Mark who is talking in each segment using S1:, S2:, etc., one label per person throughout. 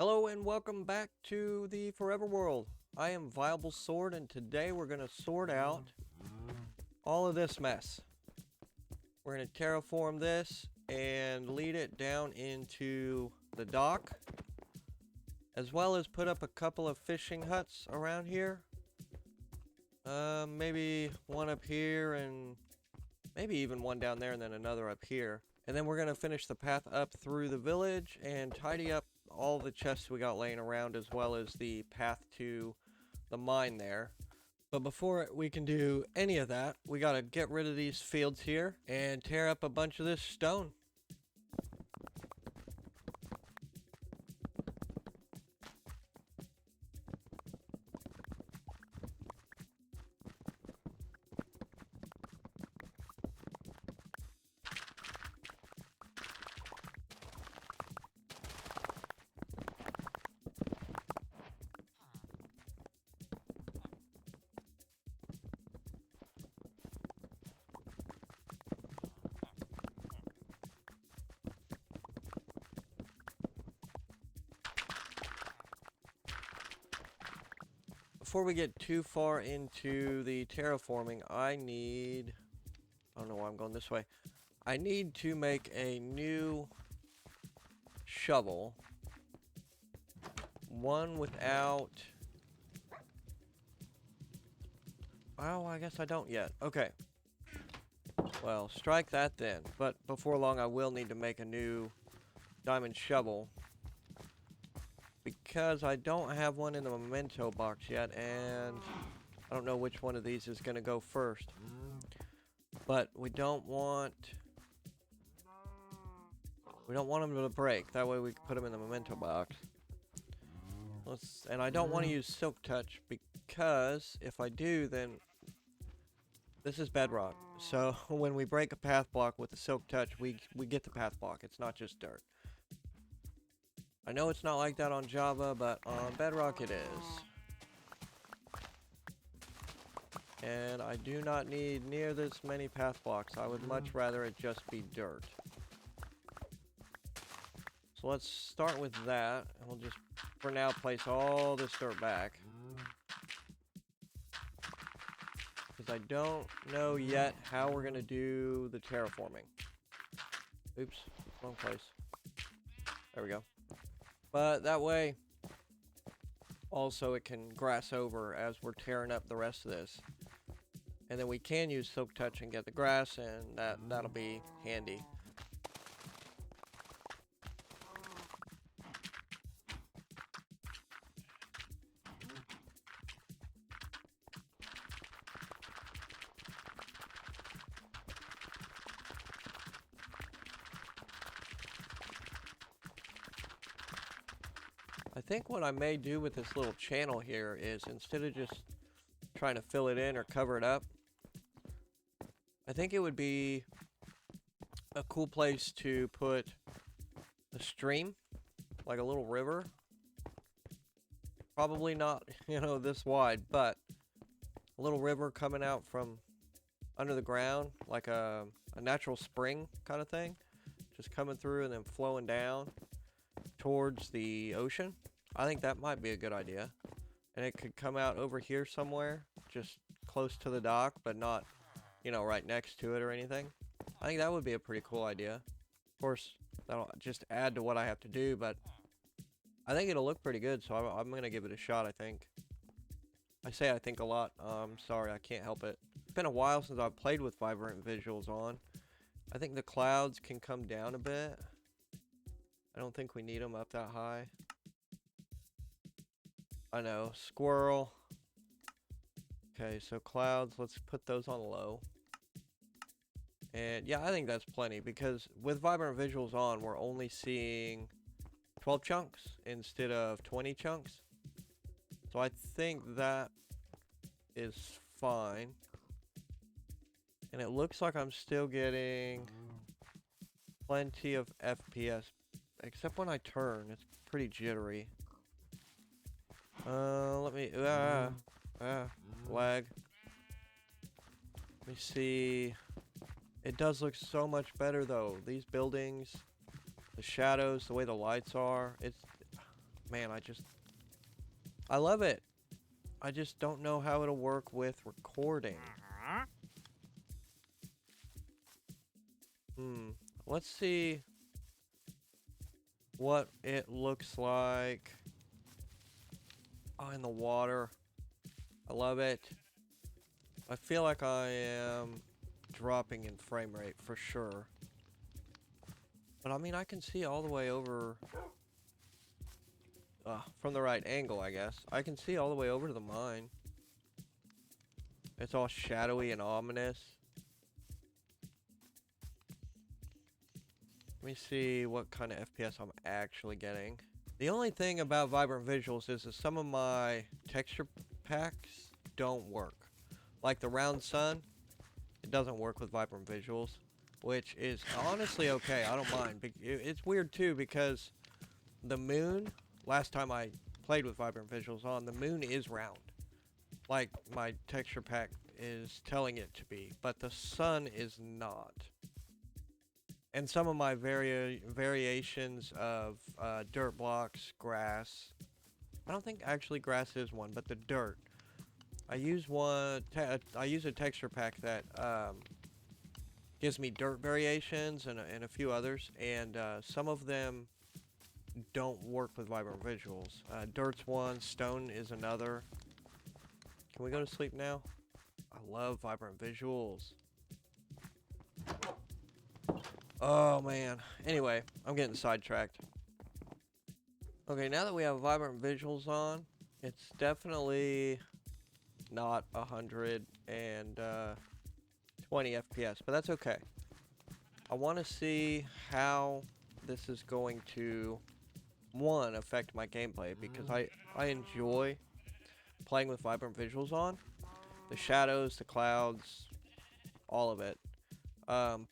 S1: Hello and welcome back to the Forever World. I am Viable Sword, and today we're going to sort out all of this mess. We're going to terraform this and lead it down into the dock, as well as put up a couple of fishing huts around here. Maybe one up here and maybe even one down there and then another up here. And then we're going to finish the path up through the village and tidy up all the chests we got laying around, as well as the path to the mine there. But before we can do any of that, we got to get rid of these fields here and tear up a bunch of this stone. Before we get too far into the terraforming, I don't know why I'm going this way. I need to make a new shovel. One without... Oh, I guess I don't yet. Okay. Well, strike that then. But before long, I will need to make a new diamond shovel, because I don't have one in the memento box yet, and I don't know which one of these is going to go first. But we don't want them to break. That way we can put them in the memento box. And I don't want to use silk touch, because if I do, then this is bedrock. So when we break a path block with the silk touch, we get the path block. It's not just dirt. I know it's not like that on Java, but on Bedrock it is. And I do not need near this many path blocks. I would much rather it just be dirt. So let's start with that. And we'll just, for now, place all this dirt back. Because I don't know yet how we're going to do the terraforming. Oops, wrong place. There we go. But that way, also it can grass over as we're tearing up the rest of this. And then we can use silk touch and get the grass, and that'll be handy. I think what I may do with this little channel here is, instead of just trying to fill it in or cover it up, I think it would be a cool place to put a stream, like a little river. Probably not, this wide, but a little river coming out from under the ground, like a natural spring kind of thing, just coming through and then flowing down towards the ocean. I think that might be a good idea. And it could come out over here somewhere, just close to the dock, but not, right next to it or anything. I think that would be a pretty cool idea. Of course, that'll just add to what I have to do, but I think it'll look pretty good, so I'm going to give it a shot, I think. I say I think a lot. Sorry, I can't help it. It's been a while since I've played with Vibrant Visuals on. I think the clouds can come down a bit. I don't think we need them up that high. I know, squirrel. Okay, so clouds, let's put those on low. And yeah, I think that's plenty, because with Vibrant Visuals on, we're only seeing 12 chunks instead of 20 chunks. So I think that is fine. And it looks like I'm still getting plenty of FPS, except when I turn, it's pretty jittery. Let me, lag. Let me see. It does look so much better though. These buildings, the shadows, the way the lights are, Man, I love it. I just don't know how it'll work with recording. Let's see what it looks like. Oh, in the water. I love it. I feel like I am dropping in frame rate for sure. But I mean, I can see all the way over from the right angle, I guess. I can see all the way over to the mine. It's all shadowy and ominous. Let me see what kind of FPS I'm actually getting. The only thing about Vibrant Visuals is that some of my texture packs don't work. Like the round sun, it doesn't work with Vibrant Visuals, which is honestly okay. I don't mind. It's weird too because the moon, last time I played with Vibrant Visuals on, the moon is round. Like my texture pack is telling it to be, but the sun is not. And some of my variations of dirt blocks, grass. I don't think actually grass is one, but the dirt. I use I use a texture pack that gives me dirt variations and a few others, and some of them don't work with Vibrant Visuals. Dirt's one, stone is another. Can we go to sleep now? I love Vibrant Visuals. Oh man. Anyway, I'm getting sidetracked. Okay, now that we have Vibrant Visuals on, it's definitely not 120 FPS, but that's okay. I want to see how this is going to, one, affect my gameplay, because I enjoy playing with Vibrant Visuals on. The shadows, the clouds, all of it.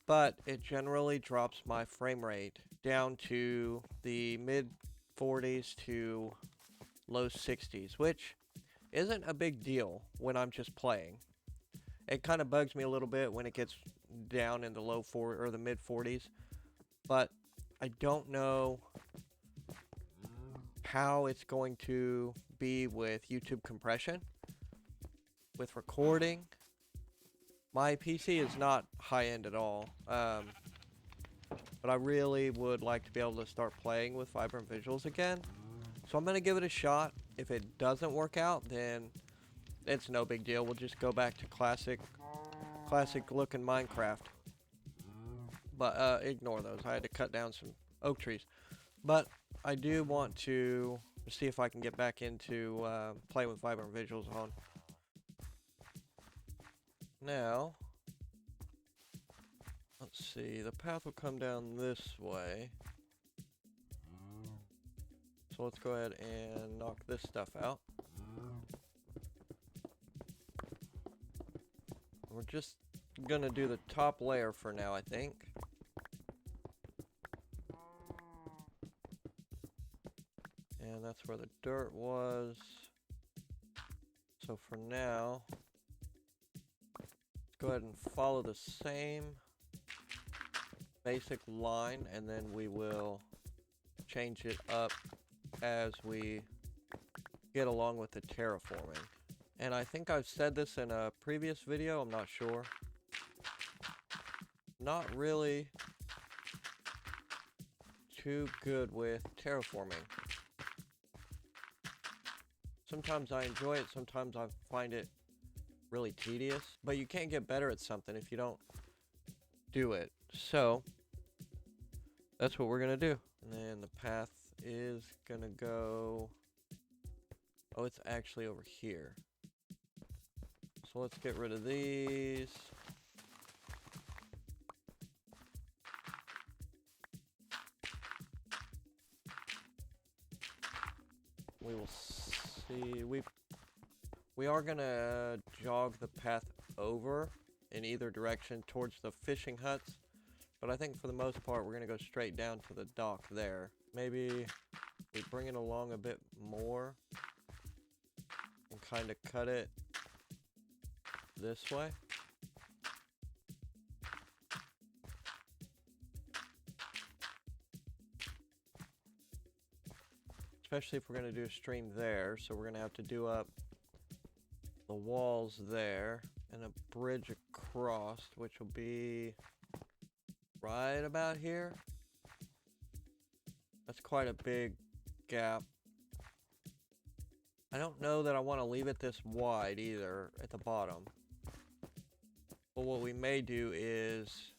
S1: But it generally drops my frame rate down to the mid 40s to low 60s, which isn't a big deal when I'm just playing. It kind of bugs me a little bit when it gets down in the low 40 or the mid 40s, but I don't know how it's going to be with YouTube compression, with recording. My PC is not high-end at all, but I really would like to be able to start playing with Vibrant Visuals again. So I'm going to give it a shot. If it doesn't work out, then it's no big deal. We'll just go back to classic looking Minecraft. But ignore those. I had to cut down some oak trees. But I do want to see if I can get back into playing with Vibrant Visuals on. Now, let's see, the path will come down this way. So let's go ahead and knock this stuff out. We're just gonna do the top layer for now, I think. And that's where the dirt was. So for now, let's go ahead and follow the same basic line, and then we will change it up as we get along with the terraforming. And I think I've said this in a previous video, I'm not sure. Not really too good with terraforming. Sometimes I enjoy it, sometimes I find it really tedious, but you can't get better at something if you don't do it. So that's what we're gonna do. And then the path is gonna go, oh, it's actually over here. So let's get rid of these. We will see. We are gonna jog the path over in either direction towards the fishing huts, but I think for the most part we're gonna go straight down to the dock there. Maybe we bring it along a bit more and kind of cut it this way. especially if we're going to do a stream there. So we're going to have to do up the walls there and a bridge across, which will be right about here. That's quite a big gap. I don't know that I want to leave it this wide either at the bottom. But what we may do is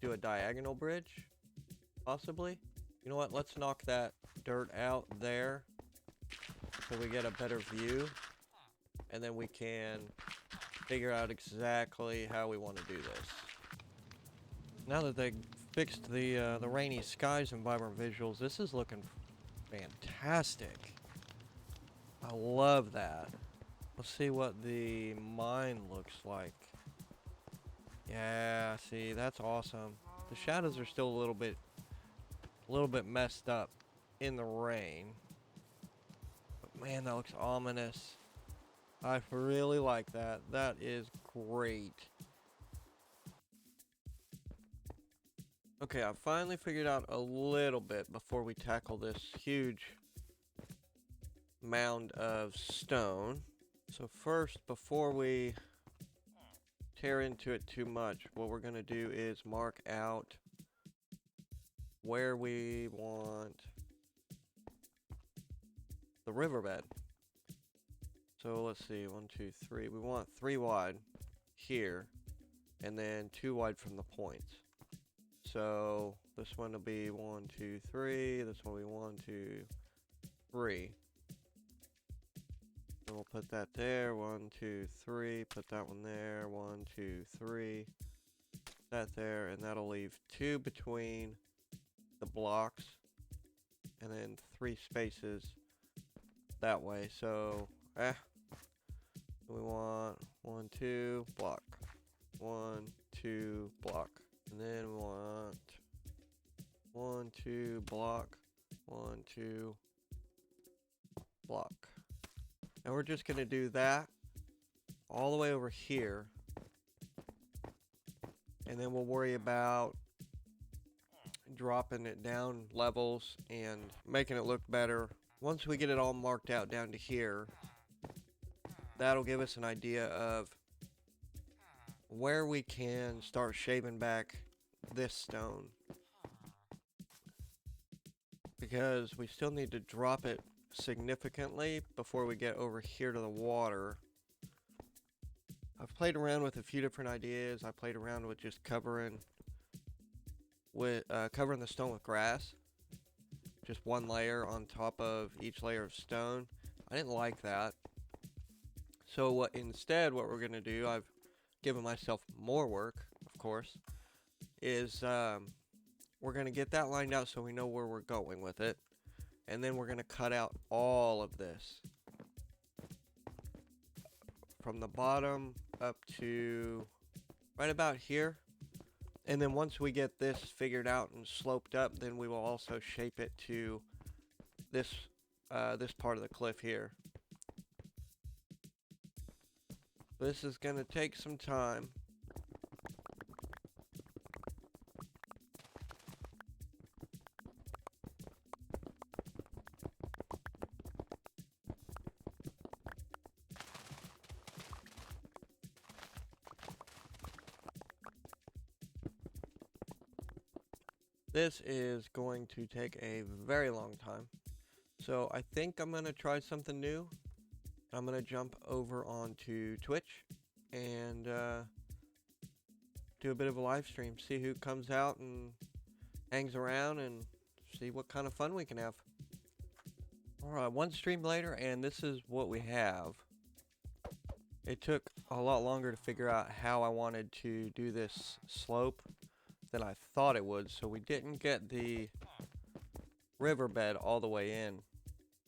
S1: do a diagonal bridge, possibly. You know what? Let's knock that dirt out there so we get a better view. And then we can figure out exactly how we want to do this. Now that they fixed the rainy skies and vibrant visuals, this is looking fantastic. I love that. Let's see what the mine looks like. Yeah, see, that's awesome. The shadows are still a little bit messed up in the rain. But man, that looks ominous. I really like that. That is great. Okay, I finally figured out a little bit before we tackle this huge mound of stone. So first, before we tear into it too much, what we're going to do is mark out where we want the riverbed. So let's see, 1, 2, 3. We want 3 wide here, and then 2 wide from the points. So this one will be 1, 2, 3. This one will be 1, 2, 3. And we'll put that there. 1, 2, 3. Put that one there. 1, 2, 3. That there, and that'll leave 2 between the blocks, and then 3 spaces that way. So, we want 1, 2 block, 1, 2 block, and then we want 1, 2 block, 1, 2 block. And we're just going to do that all the way over here, and then we'll worry about dropping it down levels and making it look better. Once we get it all marked out down to here, that'll give us an idea of where we can start shaving back this stone, because we still need to drop it significantly before we get over here to the water. I've played around with a few different ideas. I played around with just covering the stone with grass, just one layer on top of each layer of stone. I didn't like that. So what we're going to do, I've given myself more work, of course, is we're going to get that lined out so we know where we're going with it. And then we're going to cut out all of this from the bottom up to right about here. And then once we get this figured out and sloped up, then we will also shape it to this part of the cliff here. This is going to take some time. This is going to take a very long time. So I think I'm going to try something new. I'm going to jump over onto Twitch and do a bit of a live stream. See who comes out and hangs around and see what kind of fun we can have. Alright, one stream later, and this is what we have. It took a lot longer to figure out how I wanted to do this slope than I thought it would, so we didn't get the riverbed all the way in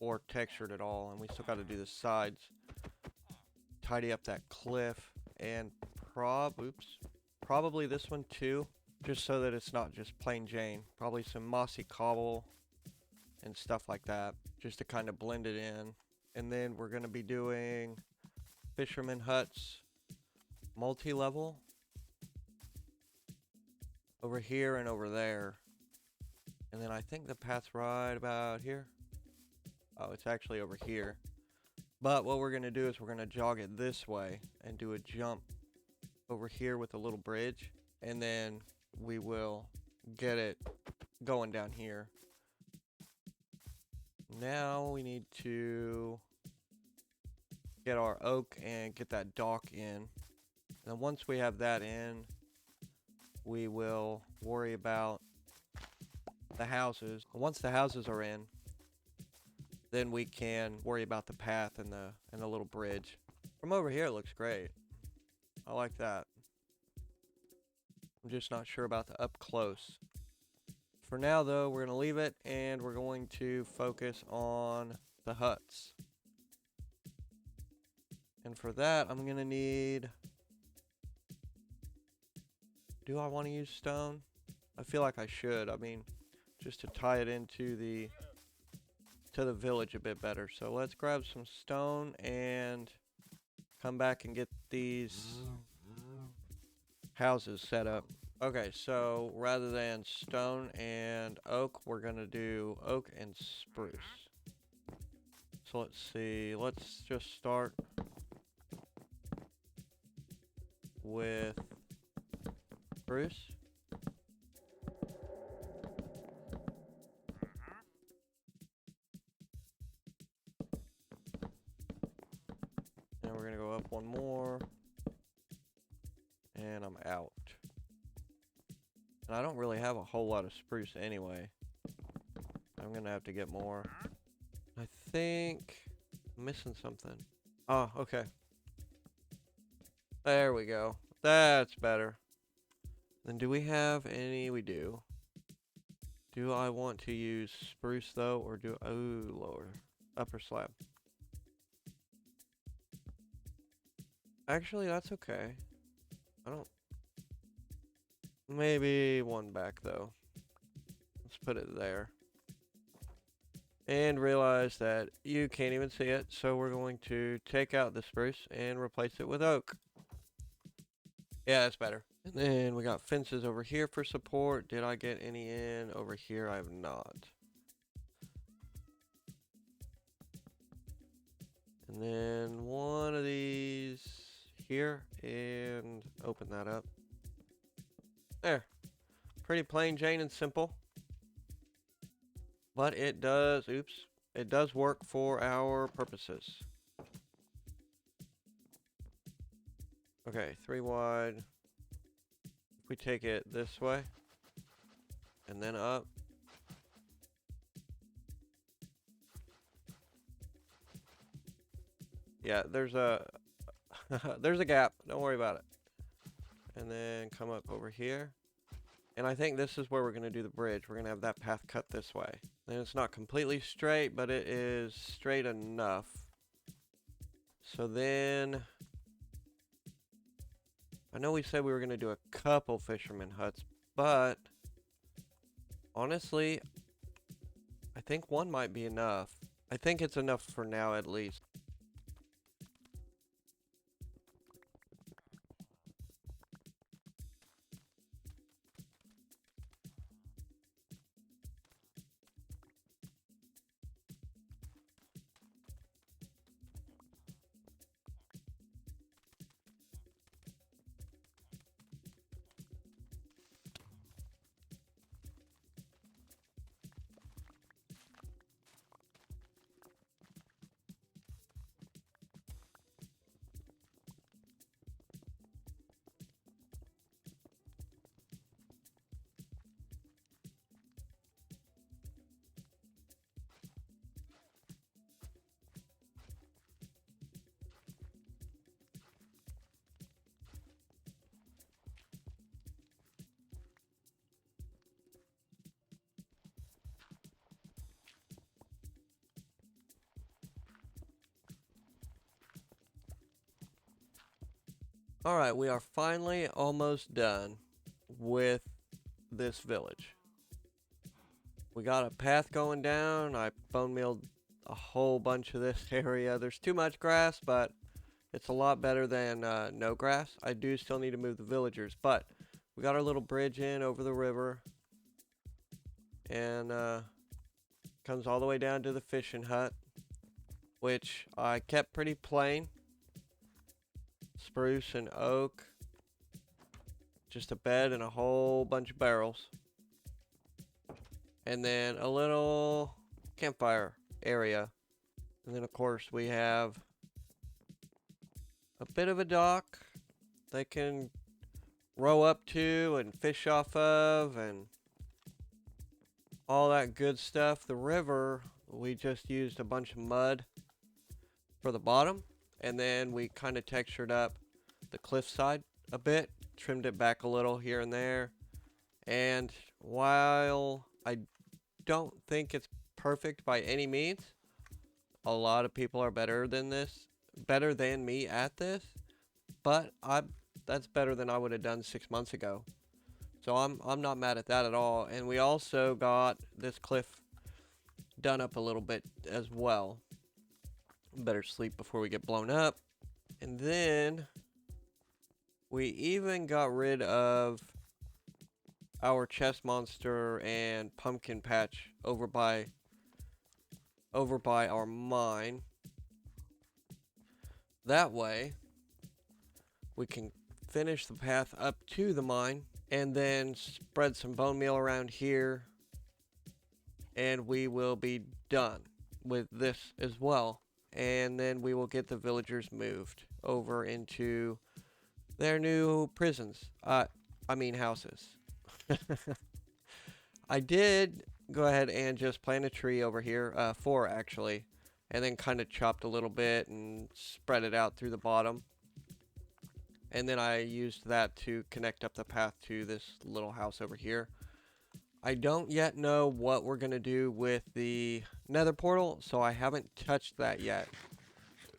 S1: or textured at all, and we still got to do the sides, tidy up that cliff, and probably this one too, just so that it's not just plain Jane. Probably some mossy cobble and stuff like that, just to kind of blend it in. And then we're going to be doing fisherman huts multi-level over here and over there. And then I think the path's right about here. Oh, it's actually over here. But what we're going to do is we're going to jog it this way and do a jump over here with a little bridge. And then we will get it going down here. Now we need to get our oak and get that dock in. And once we have that in, we will worry about the houses. Once the houses are in, then we can worry about the path and the little bridge. From over here, it looks great. I like that. I'm just not sure about the up close. For now, though, we're going to leave it, and we're going to focus on the huts. And for that, I'm going to need... Do I want to use stone? I feel like I should. I mean, just to tie it into the village a bit better. So let's grab some stone and come back and get these houses set up. Okay, so rather than stone and oak, we're gonna do oak and spruce. So let's see, let's just start with spruce. And we're gonna go up one more. And I'm out. And I don't really have a whole lot of spruce anyway. I'm gonna have to get more. I think I'm missing something. Oh, okay. There we go. That's better. Then do we have any? We do. Do I want to use spruce though, or do lower upper slab? Actually, that's okay. I don't. Maybe one back though. Let's put it there. And realize that you can't even see it, so we're going to take out the spruce and replace it with oak. Yeah, that's better. And then we got fences over here for support. Did I get any in over here? I have not. And then one of these here and open that up. There. Pretty plain Jane and simple. But it does, it does work for our purposes. Okay, 3 wide. If we take it this way and then up. Yeah, there's a there's a gap. Don't worry about it. And then come up over here. And I think this is where we're going to do the bridge. We're going to have that path cut this way. And it's not completely straight, but it is straight enough. So then, I know we said we were going to do a couple fisherman huts, but honestly, I think one might be enough. I think it's enough for now at least. Alright, we are finally almost done with this village. We got a path going down. I bone mealed a whole bunch of this area. There's too much grass, but it's a lot better than no grass. I do still need to move the villagers, but we got our little bridge in over the river. And comes all the way down to the fishing hut. which I kept pretty plain. Spruce and oak. Just a bed and a whole bunch of barrels. And then a little campfire area. And then of course we have a bit of a dock they can row up to and fish off of and all that good stuff. The river, we just used a bunch of mud for the bottom, and then we kind of textured up the cliffside a bit, trimmed it back a little here and there. And while I don't think it's perfect by any means, a lot of people are better than me at this, but that's better than I would have done 6 months ago. So I'm not mad at that at all. And we also got this cliff done up a little bit as well. Better sleep before we get blown up. And then we even got rid of our chest monster and pumpkin patch over by our mine. That way we can finish the path up to the mine and then spread some bone meal around here, and we will be done with this as well. And then we will get the villagers moved over into their new prisons. Houses. I did go ahead and just plant a tree over here, 4 actually, and then kind of chopped a little bit and spread it out through the bottom. And then I used that to connect up the path to this little house over here. I don't yet know what we're going to do with the nether portal, so I haven't touched that yet.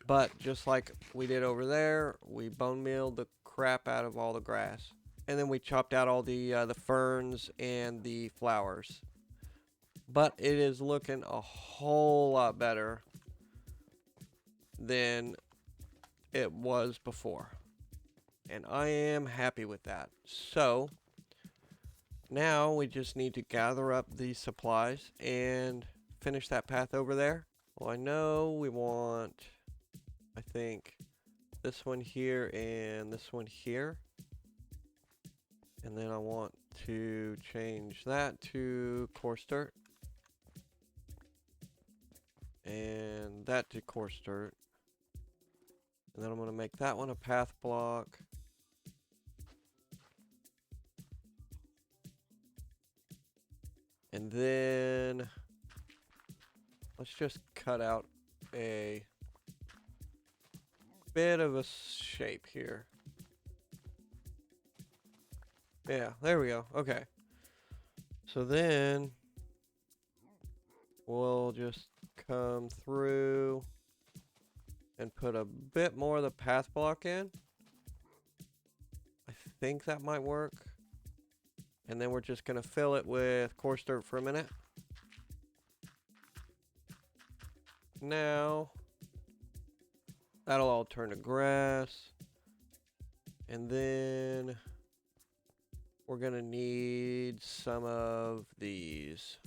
S1: But just like we did over there, we bone mealed the crap out of all the grass. And then we chopped out all the ferns and the flowers. But it is looking a whole lot better than it was before. And I am happy with that. So now we just need to gather up these supplies and finish that path over there. Well, I know we want, I think, this one here and this one here. And then I want to change that to coarse dirt. And that to coarse dirt. And then I'm going to make that one a path block. And then let's just cut out a bit of a shape here. Yeah, there we go. Okay. So then we'll just come through and put a bit more of the path block in. I think that might work. And then we're just going to fill it with coarse dirt for a minute. Now, that'll all turn to grass. And then we're going to need some of these.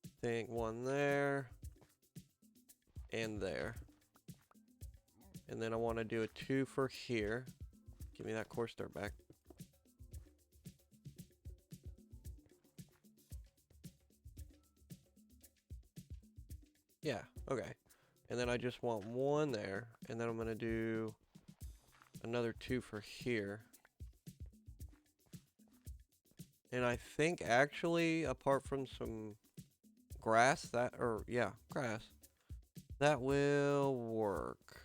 S1: I think one there and there. And then I want to do a 2 for here. Give me that coarse dirt back. Yeah, okay. And then I just want 1 there. And then I'm going to do another 2 for here. And I think actually, apart from some grass, grass, that will work.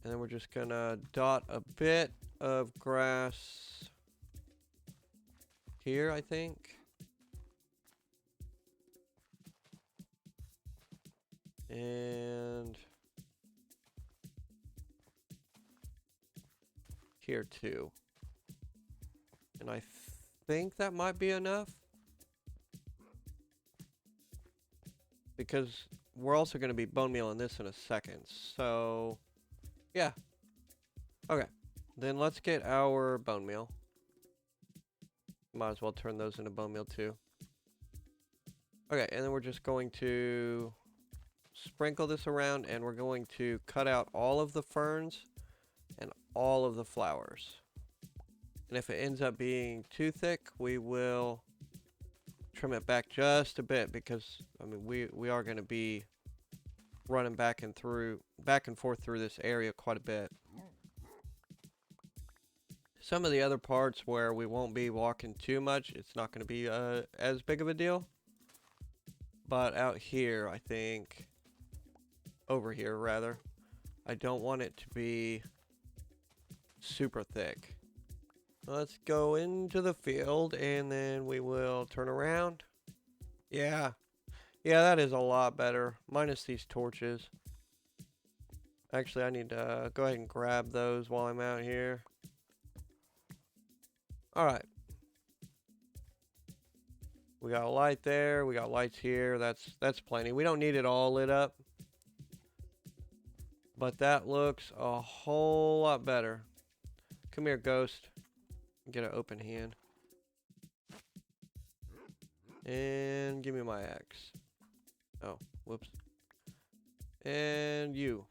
S1: And then we're just going to dot a bit of grass here, I think. And here too. And I think that might be enough. Because we're also going to be bone mealing this in a second. So, yeah. Okay. Then let's get our bone meal. Might as well turn those into bone meal too. Okay, and then we're just going to sprinkle this around, and we're going to cut out all of the ferns and all of the flowers. And if it ends up being too thick, we will trim it back just a bit, because I mean we are going to be running back and forth through this area quite a bit. Some of the other parts where we won't be walking too much, it's not going to be as big of a deal. But out here, I think, over here rather, I don't want it to be super thick. Let's go into the field, and then we will turn around. Yeah, that is a lot better, minus these torches. Actually, I need to go ahead and grab those while I'm out here. Alright. We got a light there, we got lights here, that's plenty. We don't need it all lit up. But that looks a whole lot better. Come here, ghost. Get an open hand. And give me my axe. Oh, whoops. And you.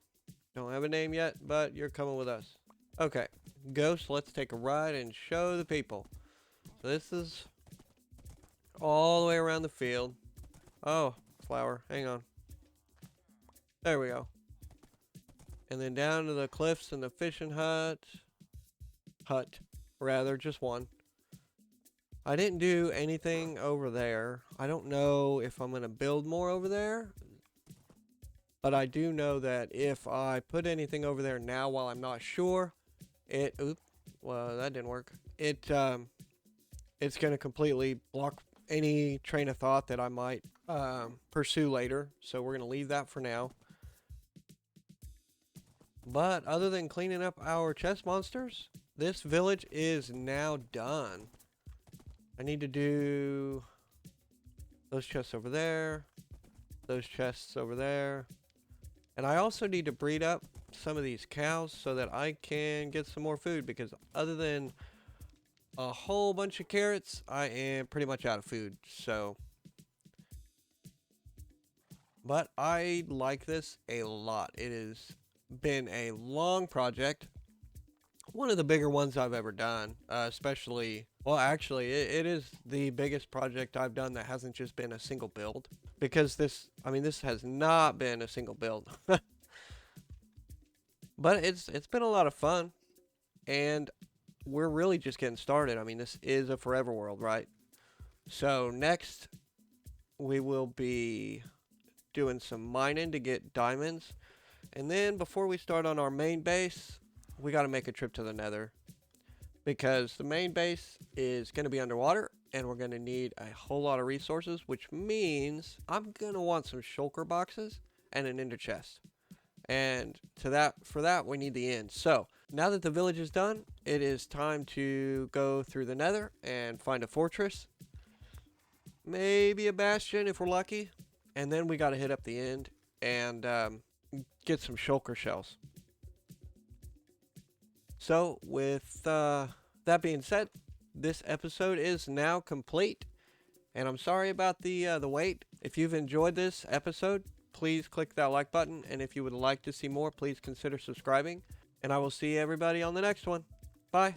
S1: Don't have a name yet, but you're coming with us. Okay, ghost, let's take a ride and show the people. So this is all the way around the field. Oh, flower, hang on. There we go. And then down to the cliffs and the fishing hut. Rather, just one. I didn't do anything over there. I don't know if I'm going to build more over there. But I do know that if I put anything over there now while I'm not sure, well, that didn't work. It's going to completely block any train of thought that I might pursue later. So we're going to leave that for now. But other than cleaning up our chest monsters, this village is now done. I need to do those chests over there, those chests over there. And I also need to breed up some of these cows so that I can get some more food, because other than a whole bunch of carrots, I am pretty much out of food. So, but I like this a lot. It has been a long project. One of the bigger ones I've ever done, especially, well, actually, it is the biggest project I've done that hasn't just been a single build. Because this has not been a single build. But it's been a lot of fun. And we're really just getting started. I mean, this is a forever world, right? So next, we will be doing some mining to get diamonds. And then before we start on our main base, we got to make a trip to the Nether, because the main base is going to be underwater, and we're going to need a whole lot of resources, which means I'm going to want some shulker boxes and an ender chest. And for that, we need the end. So now that the village is done, it is time to go through the Nether and find a fortress, maybe a bastion if we're lucky. And then we got to hit up the end and get some shulker shells. So with that being said, this episode is now complete, and I'm sorry about the wait. If you've enjoyed this episode, please click that like button, and if you would like to see more, please consider subscribing, and I will see everybody on the next one. Bye.